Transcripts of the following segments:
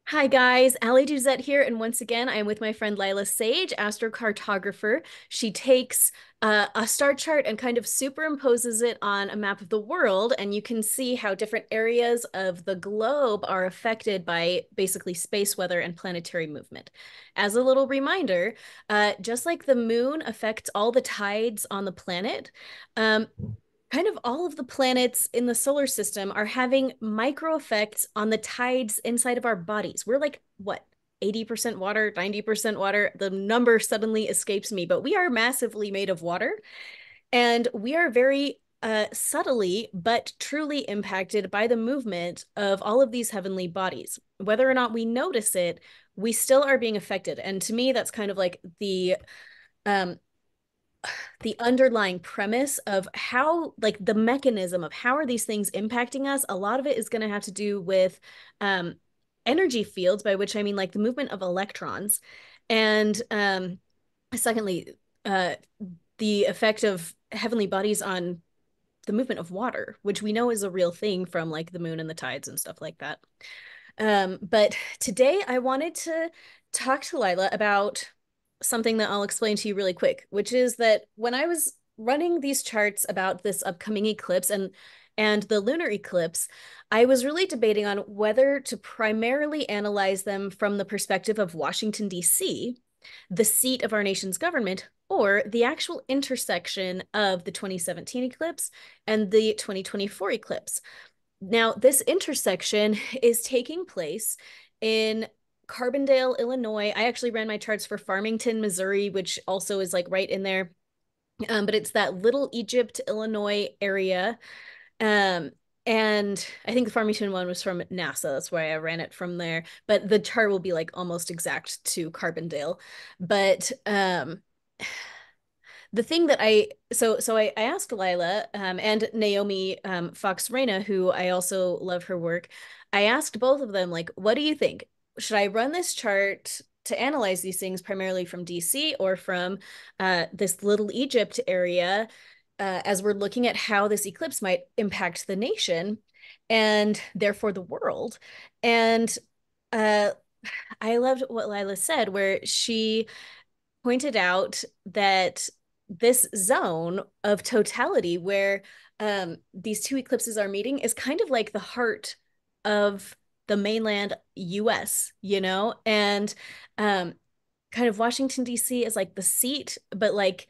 Hi guys, Ali Duzette here, and once again, I am with my friend Lila Sage, astrocartographer. She takes a star chart and kind of superimposes it on a map of the world, and you can see how different areas of the globe are affected by basically space weather and planetary movement. As a little reminder, just like the moon affects all the tides on the planet, um, kind of all of the planets in the solar system are having micro effects on the tides inside of our bodies. We're like, what, 80% water, 90% water? The number suddenly escapes me, but we are massively made of water. And we are very subtly but truly impacted by the movement of all of these heavenly bodies. Whether or not we notice it, we still are being affected. And to me, that's kind of like um, the underlying premise of how, like, the mechanism of how are these things impacting us. A lot of it is going to have to do with um, energy fields, by which I mean like the movement of electrons. And secondly, uh, the effect of heavenly bodies on the movement of water, which we know is a real thing from like the moon and the tides and stuff like that. But today I wanted to talk to Lila about something that I'll explain to you really quick, which is that when I was running these charts about this upcoming eclipse and the lunar eclipse, I was really debating on whether to primarily analyze them from the perspective of Washington, D.C., the seat of our nation's government, or the actual intersection of the 2017 eclipse and the 2024 eclipse. Now, this intersection is taking place in Carbondale, Illinois. I actually ran my charts for Farmington, Missouri, which also is like right in there. But it's that Little Egypt, Illinois area. Um, and I think the Farmington one was from NASA. That's why I ran it from there. But the chart will be like almost exact to Carbondale. But the thing that I asked Lila and Naomi Fox Reyna, who I also love her work. I asked both of them, like, what do you think? Should I run this chart to analyze these things primarily from DC or from this Little Egypt area, as we're looking at how this eclipse might impact the nation and therefore the world? And uh, I loved what Lila said, where she pointed out that this zone of totality where these two eclipses are meeting is kind of like the heart of the mainland US, and um, kind of Washington, D.C. is like the seat, but like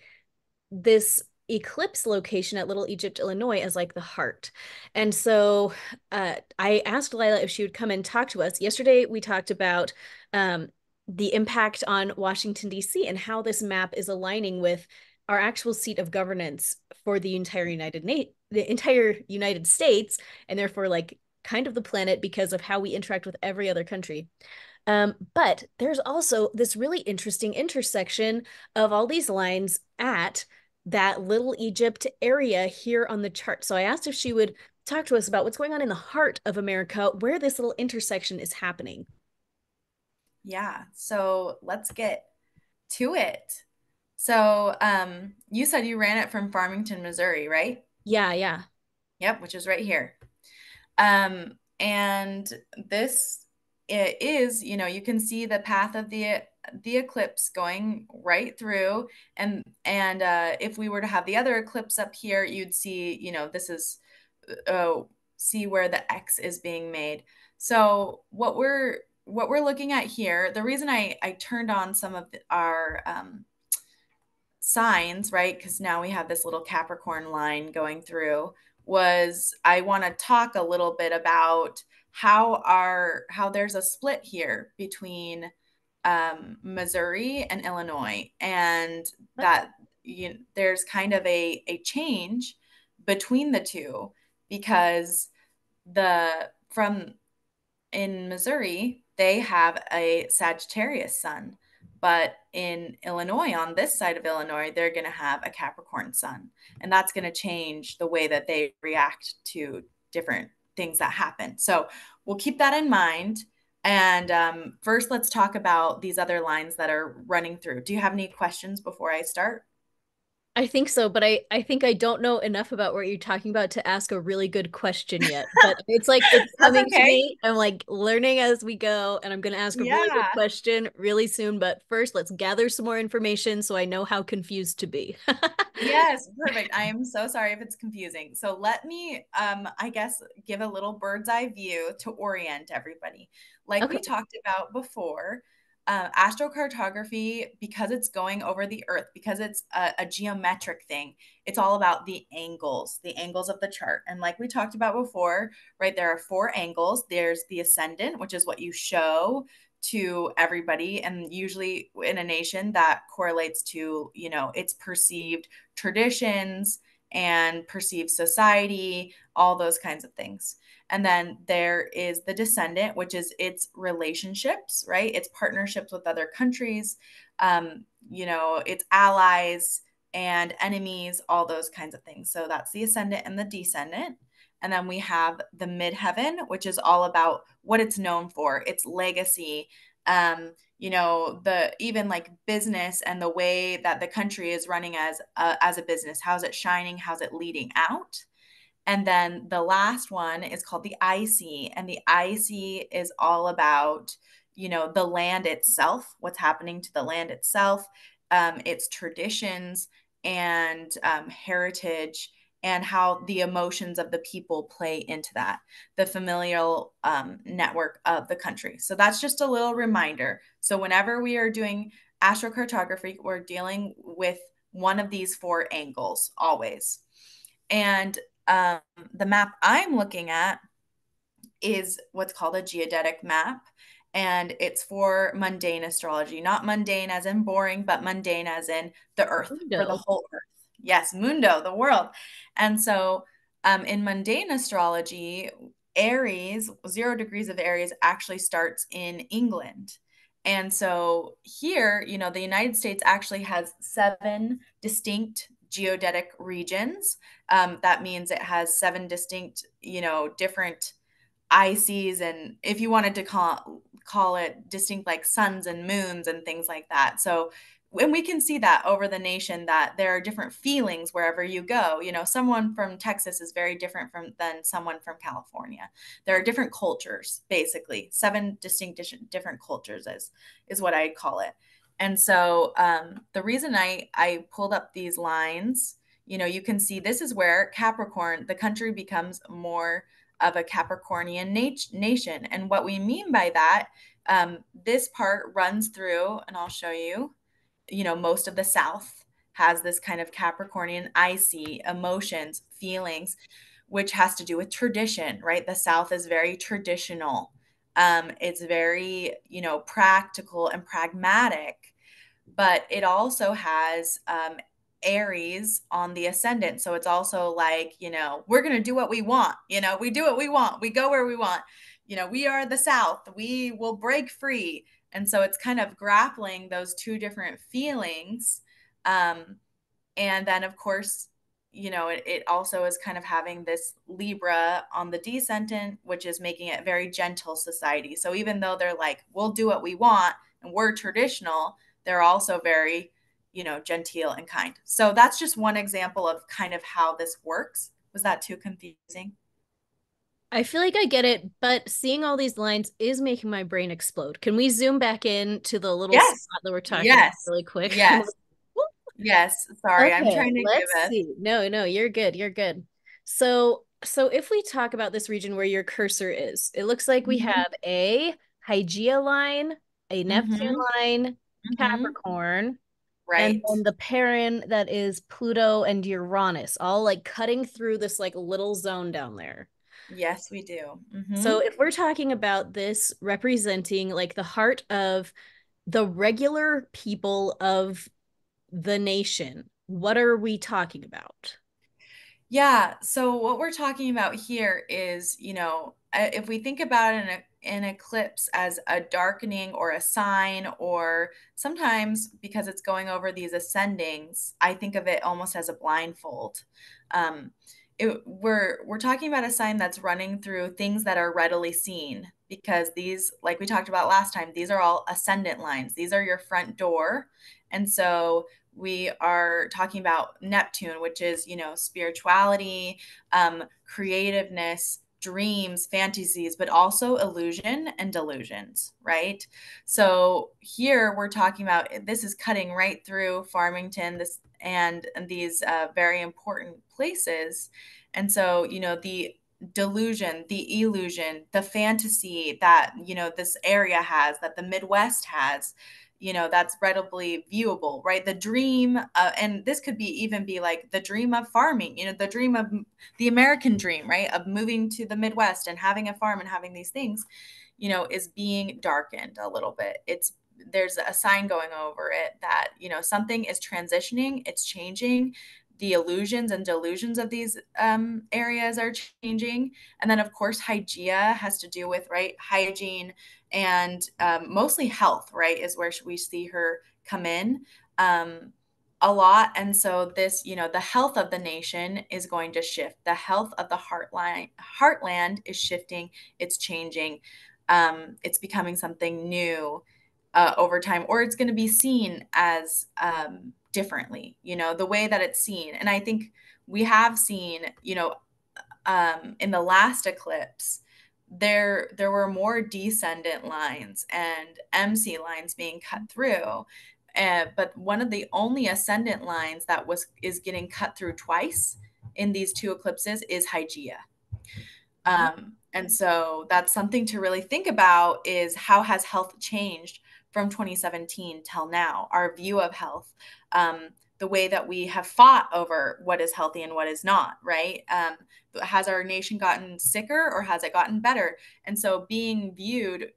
this eclipse location at Little Egypt, Illinois is like the heart. And so I asked Lila if she would come and talk to us. Yesterday, we talked about um, the impact on Washington, D.C. and how this map is aligning with our actual seat of governance for the entire United States, and therefore like kind of the planet because of how we interact with every other country. But there's also this really interesting intersection of all these lines at that Little Egypt area here on the chart. So I asked if she would talk to us about what's going on in the heart of America, where this little intersection is happening. Yeah, so let's get to it. So, you said you ran it from Farmington, Missouri, right? Yeah, yeah. Yep, which is right here. And this it is, you can see the path of the eclipse going right through, and if we were to have the other eclipse up here, you'd see, this is see where the X is being made. So what we're looking at here, the reason I turned on some of our signs, right? Because now we have this little Capricorn line going through, was I want to talk a little bit about how there's a split here between Missouri and Illinois, and that there's kind of a change between the two because the from in Missouri, they have a Sagittarius sun. But in Illinois, on this side of Illinois, they're going to have a Capricorn sun. And that's going to change the way that they react to different things that happen. So we'll keep that in mind. And first, let's talk about these other lines that are running through. Do you have any questions before I start? I think so, but I think I don't know enough about what you're talking about to ask a really good question yet. But it's like it's That's coming to okay. me. I'm like learning as we go, and I'm gonna ask a really good Yeah. question really soon. But first, let's gather some more information so I know how confused to be. Yes, perfect. I am so sorry if it's confusing. So let me, I guess, give a little bird's eye view to orient everybody. Like we Okay. talked about before, astrocartography, because it's going over the Earth, because it's a geometric thing, it's all about the angles of the chart. And like we talked about before, right, there are four angles. There's the ascendant, which is what you show to everybody, and usually in a nation that correlates to, its perceived traditions and perceived society, all those kinds of things. And then there is the descendant, which is its relationships, right? Its partnerships with other countries, its allies and enemies, all those kinds of things. So that's the ascendant and the descendant. And then we have the midheaven, which is all about what it's known for, its legacy, the even like business and the way that the country is running as a business. How's it shining? How's it leading out? And then the last one is called the IC, and the IC is all about, the land itself, what's happening to the land itself, its traditions and heritage, and how the emotions of the people play into that, the familial network of the country. So that's just a little reminder. So whenever we are doing astrocartography, we're dealing with one of these four angles always. And um, the map I'm looking at is what's called a geodetic map. And it's for mundane astrology, not mundane as in boring, but mundane as in the earth, for the Window. whole earth. Yes, mundo, the world. And so in mundane astrology, Aries, 0 degrees of Aries actually starts in England. And so here, the United States actually has 7 distinct geodetic regions. That means it has 7 distinct, different ICs, and if you wanted to call it distinct like suns and moons and things like that. So and we can see that over the nation that there are different feelings wherever you go. Someone from Texas is very different than someone from California. There are different cultures, basically 7 distinct different cultures is what I call it. And so the reason I pulled up these lines, you can see this is where Capricorn, the country becomes more of a Capricornian nation. And what we mean by that, this part runs through, and I'll show you, most of the South has this kind of Capricornian icy emotions, feelings, which has to do with tradition, right? The South is very traditional. It's very, practical and pragmatic, but it also has Aries on the ascendant. So it's also like, we're going to do what we want. We do what we want. We go where we want. We are the South. We will break free. And so it's kind of grappling those two different feelings. Um, and then, of course, it also is kind of having this Libra on the descendant, which is making it very gentle society. So even though they're like, we'll do what we want and we're traditional, they're also very, genteel and kind. So that's just one example of kind of how this works. Was that too confusing? I feel like I get it, but seeing all these lines is making my brain explode. Can we zoom back in to the little spot Yes. that we're talking about Yes. really quick? I'm Yes. like, "Whoop." Yes. Sorry. I'm Okay, trying to let's give us. see. No, no, you're good. You're good. So if we talk about this region where your cursor is, it looks like we Mm-hmm. have a Hygeia line, a Neptune Mm-hmm. line, Mm-hmm. Capricorn, and Right. then the parent that is Pluto and Uranus, all like cutting through this like little zone down there. Yes, we do. So Mm-hmm. if we're talking about this representing like the heart of the regular people of the nation, what are we talking about? Yeah. So what we're talking about here is, if we think about an eclipse as a darkening or a sign, or sometimes because it's going over these ascendings, I think of it almost as a blindfold. Um, we're talking about a sign that's running through things that are readily seen, because these, like we talked about last time, these are all ascendant lines. These are your front door. And so We are talking about Neptune, which is, spirituality, creativeness, dreams, fantasies, but also illusion and delusions, right? So here we're talking about this is cutting right through Farmington, this and these very important places. And so, the delusion, the illusion, the fantasy that, this area has, that the Midwest has, that's readily viewable, right? The dream, and this could be even be like the dream of farming, the dream of the American dream, right? Of moving to the Midwest and having a farm and having these things, is being darkened a little bit. There's a sign going over it that, something is transitioning, it's changing. The illusions and delusions of these areas are changing. And then, of course, hygeia has to do with, right, hygiene and mostly health, right, is where we see her come in a lot. And so this, the health of the nation is going to shift. The health of the heartland is shifting. It's changing. It's becoming something new over time, or it's going to be seen as differently, the way that it's seen. And I think we have seen, in the last eclipse, there were more descendant lines and MC lines being cut through. But one of the only ascendant lines that is getting cut through twice in these two eclipses is Hygeia. And so that's something to really think about, is how has health changed from 2017 till now, our view of health, the way that we have fought over what is healthy and what is not, right? Has our nation gotten sicker or has it gotten better? And so being viewed,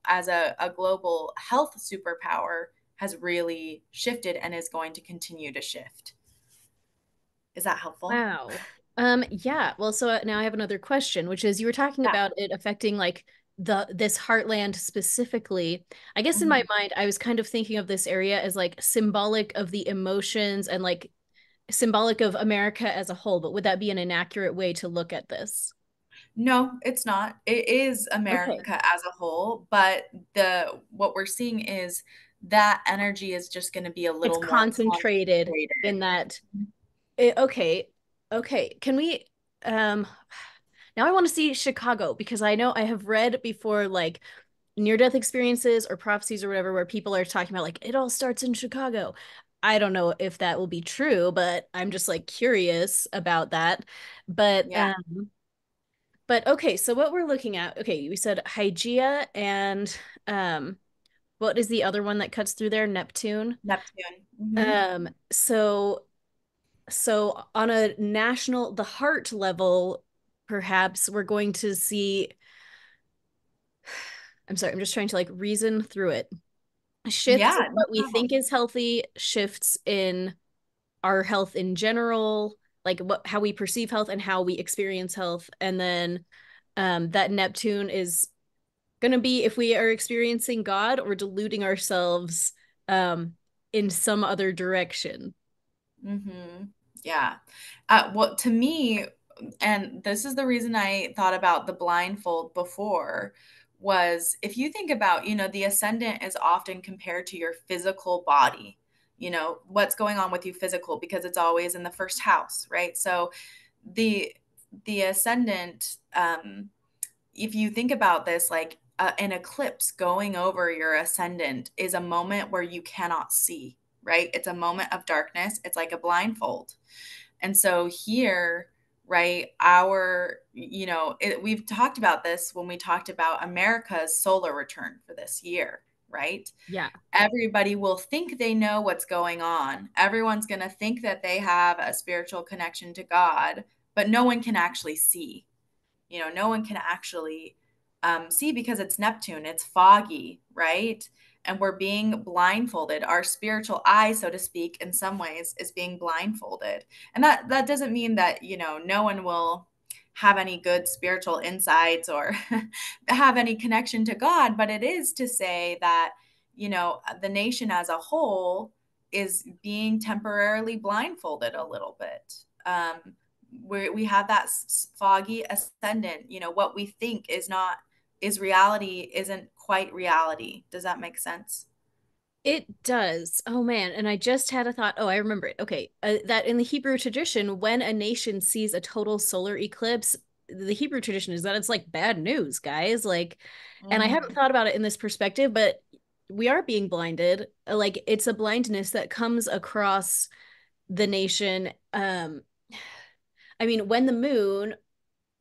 as a global health superpower has really shifted and is going to continue to shift. Is that helpful? Wow. Yeah. Well, so now I have another question, which is you were talking Yeah. about it affecting like this heartland specifically. I guess in my Mhm. mind, I was kind of thinking of this area as like symbolic of the emotions and like symbolic of America as a whole, but would that be an inaccurate way to look at this? No, it's not. It is Okay. America as a whole, but the what we're seeing is that energy is just going to be a It's little more concentrated concentrated. in that. Okay. Okay. Can we um now I want to see Chicago because I know I have read before like near-death experiences or prophecies or whatever where people are talking about like it all starts in Chicago. I don't know if that will be true, but I'm just like curious about that. But Yeah, um but okay, so what we're looking at, okay, we said Hygeia and um what is the other one that cuts through there? Neptune. Neptune. So on a national, the heart level, perhaps we're going to see, I'm sorry, I'm just trying to like reason through it. Shifts in Yeah, no what we think problem. is healthy, shifts in our health in general, like what how we perceive health and how we experience health. And then that Neptune is gonna be if we are experiencing God or deluding ourselves um in some other direction. Yeah. Well, to me, and this is the reason I thought about the blindfold before, was if you think about, the ascendant is often compared to your physical body, what's going on with you physical, because it's always in the first house, right? So the the ascendant, if you think about this, like an eclipse going over your ascendant is a moment where you cannot see, right? It's a moment of darkness. It's like a blindfold. And so here, right, we've talked about this when we talked about America's solar return for this year, right? Yeah. Everybody will think they know what's going on. Everyone's going to think that they have a spiritual connection to God, but no one can actually see. No one can actually see because it's Neptune, it's foggy, right? And we're being blindfolded. Our spiritual eye, so to speak, in some ways, is being blindfolded. And that doesn't mean that, no one will have any good spiritual insights or have any connection to God, but it is to say that, the nation as a whole is being temporarily blindfolded a little bit. We have that foggy ascendant, what we think is not is reality isn't quite reality. Does that make sense? It does. Oh man, and I just had a thought. Oh, I remember it. Okay, that in the Hebrew tradition, when a nation sees a total solar eclipse, the Hebrew tradition is that it's like bad news, guys. Like, and I haven't Hmm. thought about it in this perspective, but we are being blinded. Like, it's a blindness that comes across the nation. I mean, when the moon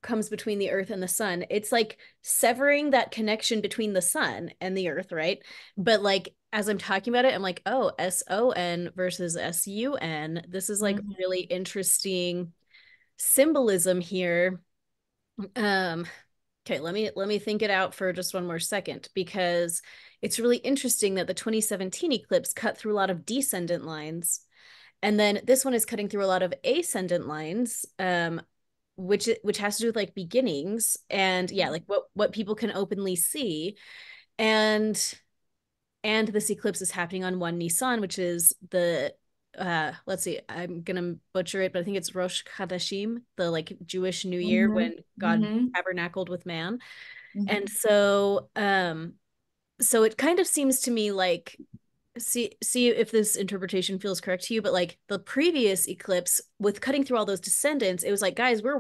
comes between the earth and the sun, it's like severing that connection between the sun and the earth, right? But like as I'm talking about it, I'm like, oh, SON versus SUN. This is like Hmm. really interesting symbolism here. Um, okay, let me think it out for just one more second because it's really interesting that the 2017 eclipse cut through a lot of descendant lines. And then this one is cutting through a lot of ascendant lines, which has to do with like beginnings and yeah, like what people can openly see. And this eclipse is happening on one Nisan, which is the let's see, I'm gonna butcher it, but I think it's Rosh Hashanah, the like Jewish New Year Hmm. when God Hmm. tabernacled with man. And Hmm. so it kind of seems to me like see if this interpretation feels correct to you, but like the previous eclipse with cutting through all those descendants, it was like, guys, we're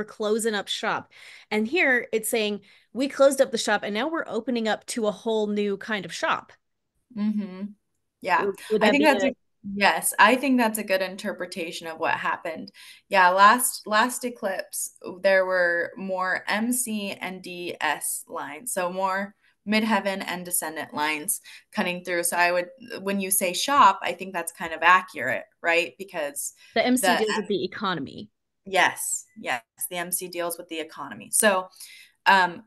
closing up shop. And here it's saying we closed up the shop and now we're opening up to a whole new kind of shop. Hmm. Yeah, Would I that think be that's a a yes, I think that's a good interpretation of what happened. Yeah, last eclipse, there were more MC and DS lines, so more midheaven and descendant lines cutting through. So I would, when you say shop, I think that's kind of accurate, right? Because the MC the deals with the economy? yes, yes, the MC deals with the economy. So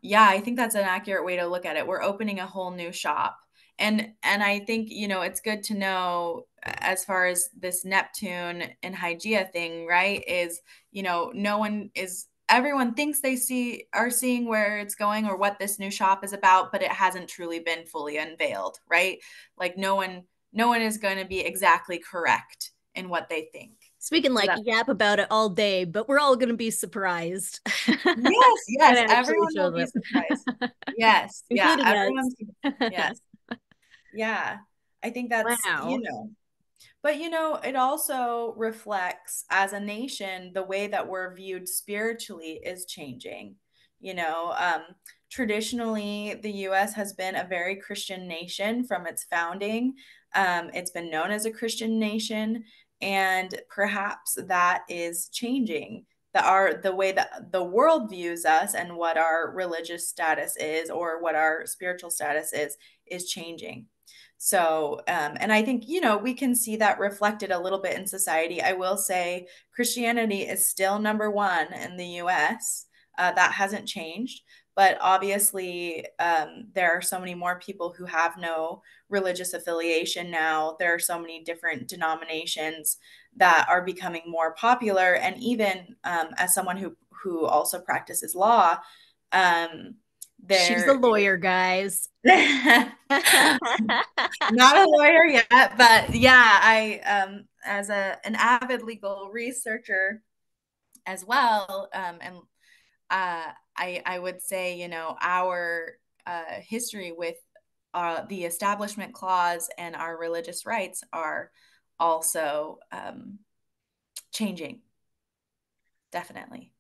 yeah, I think that's an accurate way to look at it. We're opening a whole new shop. And I think, it's good to know as far as this Neptune and Hygeia thing, right? Is, no one is everyone thinks they are seeing where it's going or what this new shop is about, but it hasn't truly been fully unveiled, right? Like no one is going to be exactly correct in what they think. We can Does like that yap about it all day, but we're all gonna be surprised Yes, when yes, it actually everyone will shows be up. surprised. Yes, yeah, Including us. everyone's yes. Yeah, I think that's, Wow. but it also reflects as a nation, the way that we're viewed spiritually is changing. You know, um, Traditionally, the US has been a very Christian nation from its founding. It's been known as a Christian nation, and perhaps that is changing. The way that the world views us and what our religious status is or what our spiritual status is changing. So, and I think, we can see that reflected a little bit in society. I will say Christianity is still number one in the US. That hasn't changed. But obviously, there are so many more people who have no religious affiliation now. There are so many different denominations that are becoming more popular. And even as someone who also practices law, um, She's a there lawyer, guys. not a lawyer yet, but yeah, I as an avid legal researcher as well, and I would say, our history with the Establishment Clause and our religious rights are also changing, definitely.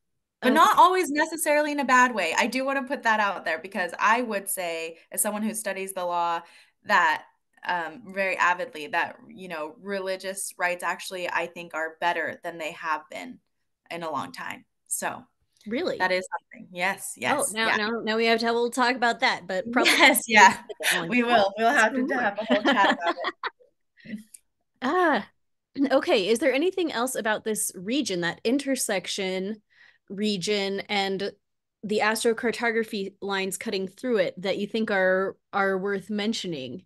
But not Okay, always necessarily in a bad way. I do want to put that out there because I would say, as someone who studies the law, that very avidly, that, religious rights actually, I think, are better than they have been in a long time. So really? that is something. Yes, Oh, yes, now yeah. now we have to have a little talk about that, but probably Yes, in a yeah. second. I'm like, We what? will. We'll Let's have hear to more. have a whole chat about it. Ah, okay. Is there anything else about this region, that intersection region, and the astrocartography lines cutting through it that you think are worth mentioning?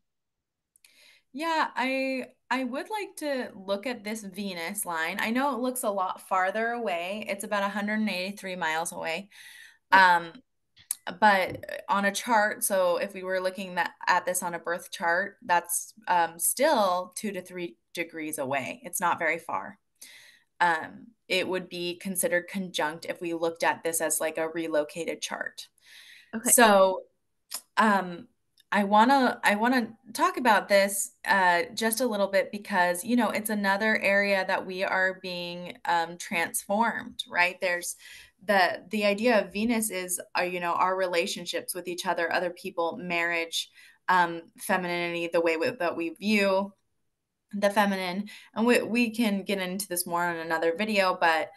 Yeah, I would like to look at this Venus line. I know it looks a lot farther away. It's about 183 miles away. Um, but on a chart, so if we were looking at this on a birth chart, that's still 2 to 3 degrees away. It's not very far. It would be considered conjunct if we looked at this as like a relocated chart. Okay. So um, I wanna talk about this just a little bit because it's another area that we are being transformed, right? There's the idea of Venus is our relationships with each other, other people, marriage, femininity, the way that we view the feminine, and we can get into this more in another video, but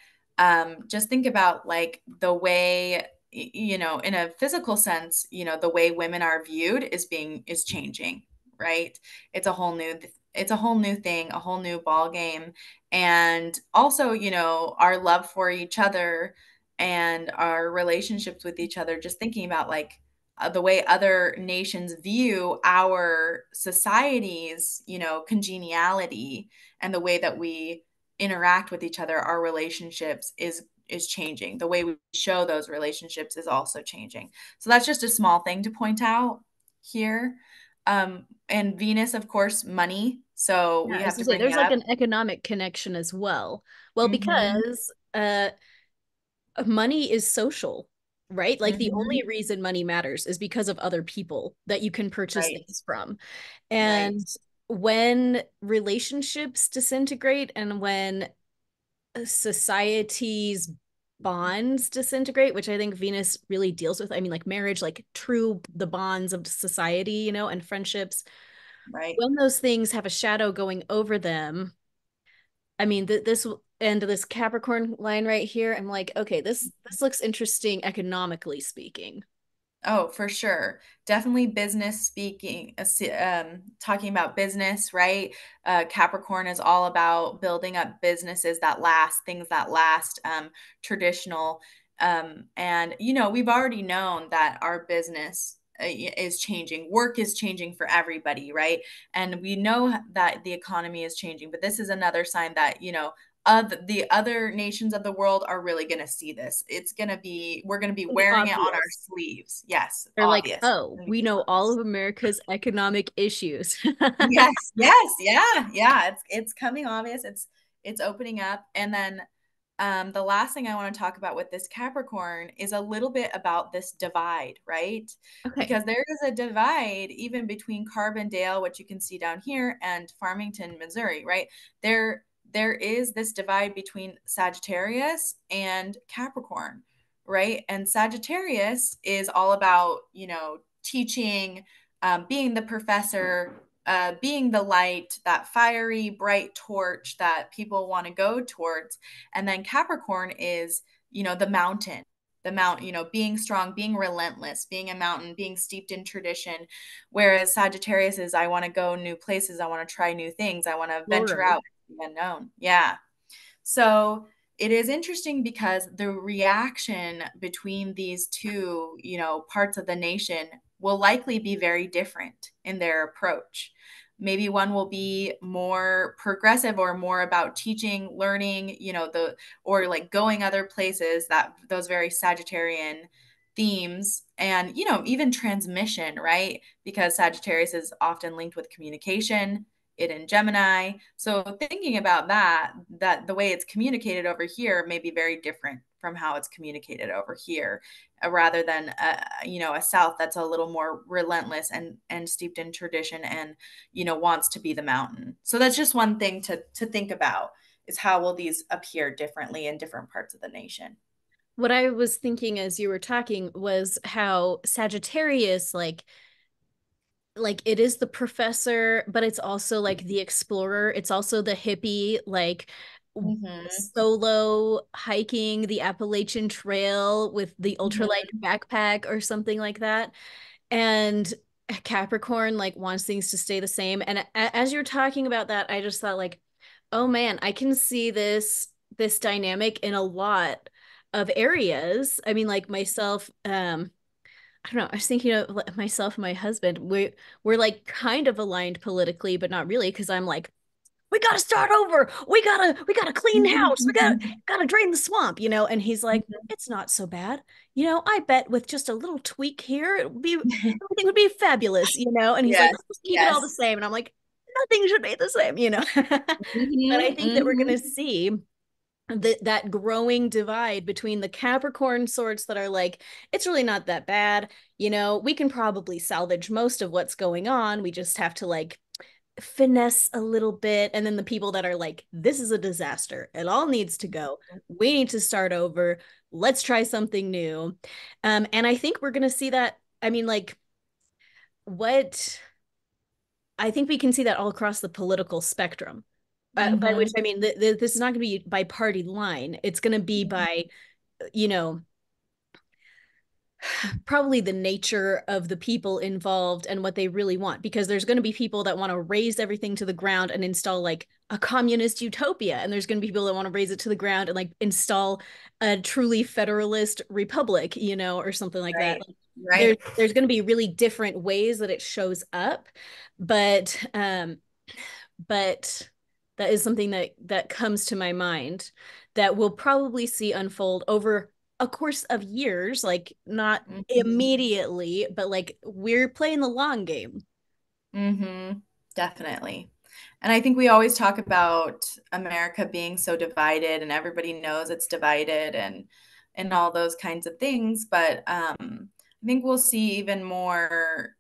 just think about like the way in a physical sense, the way women are viewed is changing, right? It's a whole new thing, a whole new ball game. And also, our love for each other and our relationships with each other, just thinking about like the way other nations view our societies, congeniality, and the way that we interact with each other, our relationships is changing. The way we show those relationships is also changing. So that's just a small thing to point out here. And Venus, of course, money. So Yeah, we I was have gonna to say bring there's it like up. an economic connection as well. Well, Hmm. because money is social, right? Like the only Hmm. reason money matters is because of other people that you can purchase Right. things from. Right. And when relationships disintegrate and when society's bonds disintegrate, which I think Venus really deals with. I mean, like marriage, like true the bonds of society, and friendships. Right. When those things have a shadow going over them, I mean, this and this Capricorn line right here, I'm like, okay, this looks interesting economically speaking. Oh, for sure. Definitely business speaking, talking about business, right? Capricorn is all about building up businesses that last, things that last, traditional. And, we've already known that our business is changing. Work is changing for everybody, right? And we know that the economy is changing, but this is another sign that, the other nations of the world are really going to see this. We're going to be It'll be wearing it on our obvious. sleeves. Yes, They're like, obvious. oh, It's gonna we be know all obvious. of America's economic issues. Yes, yes, yeah, yeah. It's coming obvious. It's opening up. And then the last thing I want to talk about with this Capricorn is a little bit about this divide, right? Okay. Because there is a divide even between Carbondale, which you can see down here, and Farmington, Missouri, right? There is this divide between Sagittarius and Capricorn, right? And Sagittarius is all about, teaching, being the professor, being the light, that fiery, bright torch that people want to go towards. And then Capricorn is, the mountain, being strong, being relentless, being a mountain, being steeped in tradition. Whereas Sagittarius is, I want to go new places, I want to try new things, I want to venture Explorer. out into the unknown. Yeah. So it is interesting because the reaction between these two, parts of the nation will likely be very different in their approach. Maybe one will be more progressive or more about teaching, learning, or like going other places, that those very Sagittarian themes, and even transmission, right? Because Sagittarius is often linked with communication, it in Gemini. So thinking about that the way it's communicated over here may be very different from how it's communicated over here, rather than a South that's a little more relentless and steeped in tradition, and wants to be the mountain. So that's just one thing to think about, is how will these appear differently in different parts of the nation. What I was thinking as you were talking was how Sagittarius, like it is the professor, but it's also like the explorer. It's also the hippie, like Mm-hmm. solo hiking the Appalachian Trail with the ultralight Mm-hmm. backpack or something like that. And Capricorn like wants things to stay the same. And as you're talking about that, I just thought like, oh man, I can see this dynamic in a lot of areas. I mean, like myself, I don't know. I was thinking of like, myself and my husband. We're like kind of aligned politically, but not really, because I'm like, we gotta start over. We gotta clean house. We gotta drain the swamp, And he's like, it's not so bad. I bet with just a little tweak here, everything would be fabulous. And he's like, Yes, let's just keep it all the yes. same. And I'm like, nothing should be the same. But I Mm-hmm. think that we're Mm-hmm. gonna see that growing divide between the Capricorn sorts that are like, it's really not that bad. We can probably salvage most of what's going on. We just have to like finesse a little bit. And then the people that are like, this is a disaster. It all needs to go. We need to start over. Let's try something new. And I think we're going to see that. I mean, like, what I think we can see that all across the political spectrum. By which Mm-hmm. I mean, this is not going to be by party line. It's going to be by, you know, probably the nature of the people involved and what they really want, because there's going to be people that want to raise everything to the ground and install like a communist utopia, and there's going to be people that want to raise it to the ground and like install a truly federalist republic, or something like that. Right. Like, there's Right. there's going to be really different ways that it shows up, but but that is something that comes to my mind that we'll probably see unfold over a course of years, like not Mm-hmm. immediately, but like we're playing the long game. Mm-hmm. Definitely. And I think we always talk about America being so divided and everybody knows it's divided and all those kinds of things. But I think we'll see even more,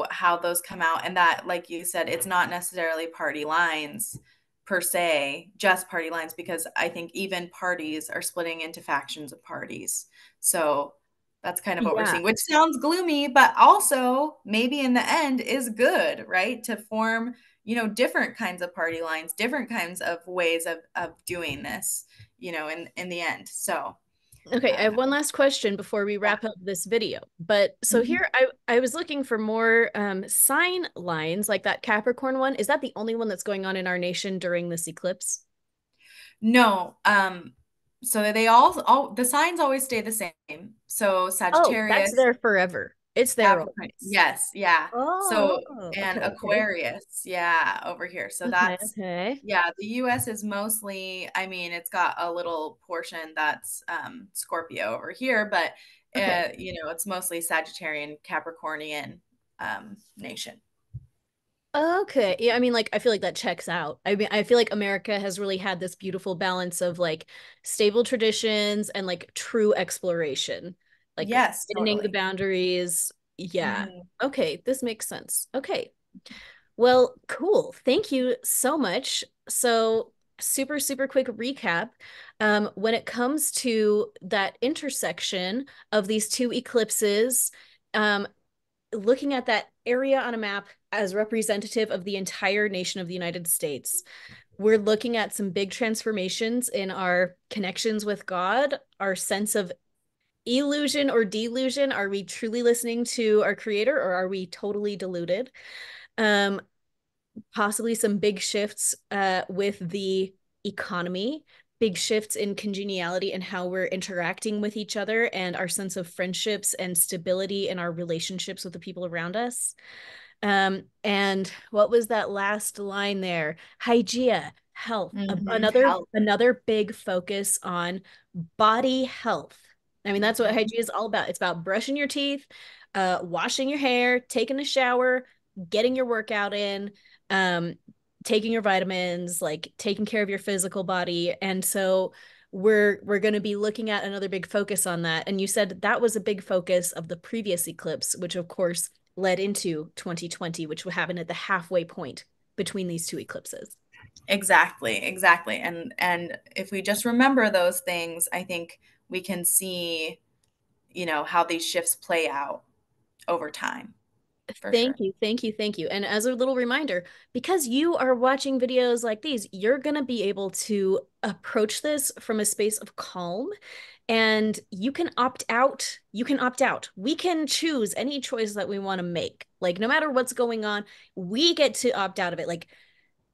how those come out. And that, like you said, it's not necessarily party lines per se, just party lines, because I think even parties are splitting into factions of parties. So that's kind of what we're Yeah. seeing, which sounds gloomy, but also maybe in the end is good, right? To form, different kinds of party lines, different kinds of ways of doing this, in the end. So, Okay, I have uh, one last question before we yeah. wrap up this video. But so Mhm. here I was looking for more sign lines like that Capricorn one. Is that the only one that's going on in our nation during this eclipse? No, so they all the signs always stay the same. So Oh, that's Sagittarius, there forever. It's there Capricorn. always. Yes, yeah. Oh, So, okay, and okay. Aquarius, yeah, over here. So Okay, that's, okay. yeah, the US is mostly, I mean, it's got a little portion that's Scorpio over here, but Okay. it's mostly Sagittarian, Capricornian nation. Okay. Yeah, I mean, like, I feel like that checks out. I mean, I feel like America has really had this beautiful balance of like stable traditions and like true exploration, like Yes, widening the totally. boundaries. Yeah. Hmm. Okay, this makes sense. Okay. Well, cool. Thank you so much. So, super, super quick recap. When it comes to that intersection of these two eclipses, looking at that area on a map as representative of the entire nation of the United States, we're looking at some big transformations in our connections with God, our sense of illusion or delusion. Are we truly listening to our creator, or are we totally deluded? Um, Possibly some big shifts with the economy, big shifts in congeniality and how we're interacting with each other, and our sense of friendships and stability in our relationships with the people around us. And what was that last line there? Hygeia, health. Hmm. Another Health. another big focus on body health. I mean, that's what Hmm. hygiene is all about. It's about brushing your teeth, washing your hair, taking a shower, getting your workout in, um, taking your vitamins, like taking care of your physical body. And so we're going to be looking at another big focus on that. And you said that was a big focus of the previous eclipse, which of course led into 2020, which would happen at the halfway point between these two eclipses. Exactly, exactly. And if we just remember those things, I think we can see, how these shifts play out over time, for Thank sure. you, thank you, thank you. And as a little reminder, because you are watching videos like these, you're going to be able to approach this from a space of calm, and you can opt out. You can opt out. We can choose any choice that we want to make. Like, no matter what's going on, we get to opt out of it. Like,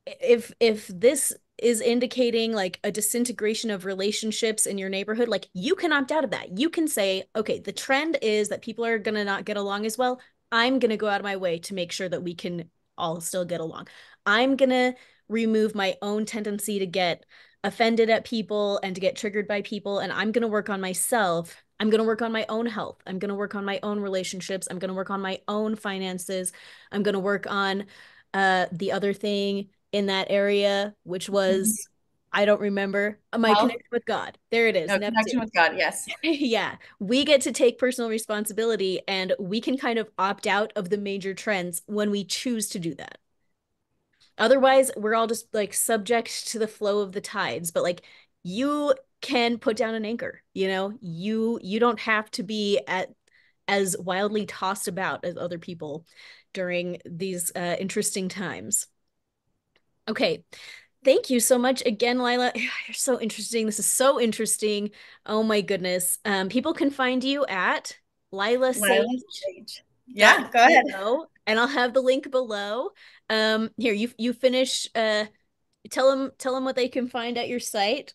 if this is indicating like a disintegration of relationships in your neighborhood, like you can opt out of that. You can say, okay, the trend is that people are going to not get along as well. I'm going to go out of my way to make sure that we can all still get along. I'm going to remove my own tendency to get offended at people and to get triggered by people, and I'm going to work on myself. I'm going to work on my own health. I'm going to work on my own relationships. I'm going to work on my own finances. I'm going to work on the other thing in that area, which Mhm. was I don't remember. My Health? connection with God. There it is, No, Neptune. connection with God. Yes. Yeah, we get to take personal responsibility and we can kind of opt out of the major trends when we choose to do that. Otherwise, we're all just like subject to the flow of the tides, but like you can put down an anchor, you know? You don't have to be at as wildly tossed about as other people during these interesting times. Okay. Thank you so much again, Lila. You're so interesting. This is so interesting. Oh my goodness. People can find you at Lila lilasage Sage. dot Yeah, go ahead. co, and I'll have the link below. Here, you finish tell them what they can find at your site.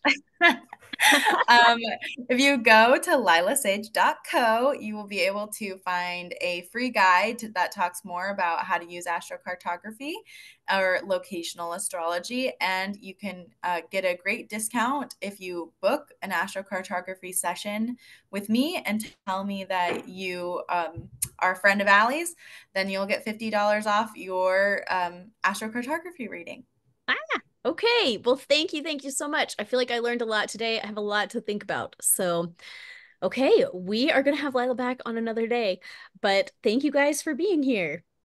um, if you go to lilasage.co, you will be able to find a free guide that talks more about how to use astrocartography or locational astrology. And you can get a great discount if you book an astrocartography session with me and tell me that you are a friend of Allie's. Then you'll get $50 off your astrocartography reading. Ah, okay. Well, thank you so much. I feel like I learned a lot today. I have a lot to think about. So, okay, we are gonna have Lila back on another day. But thank you guys for being here.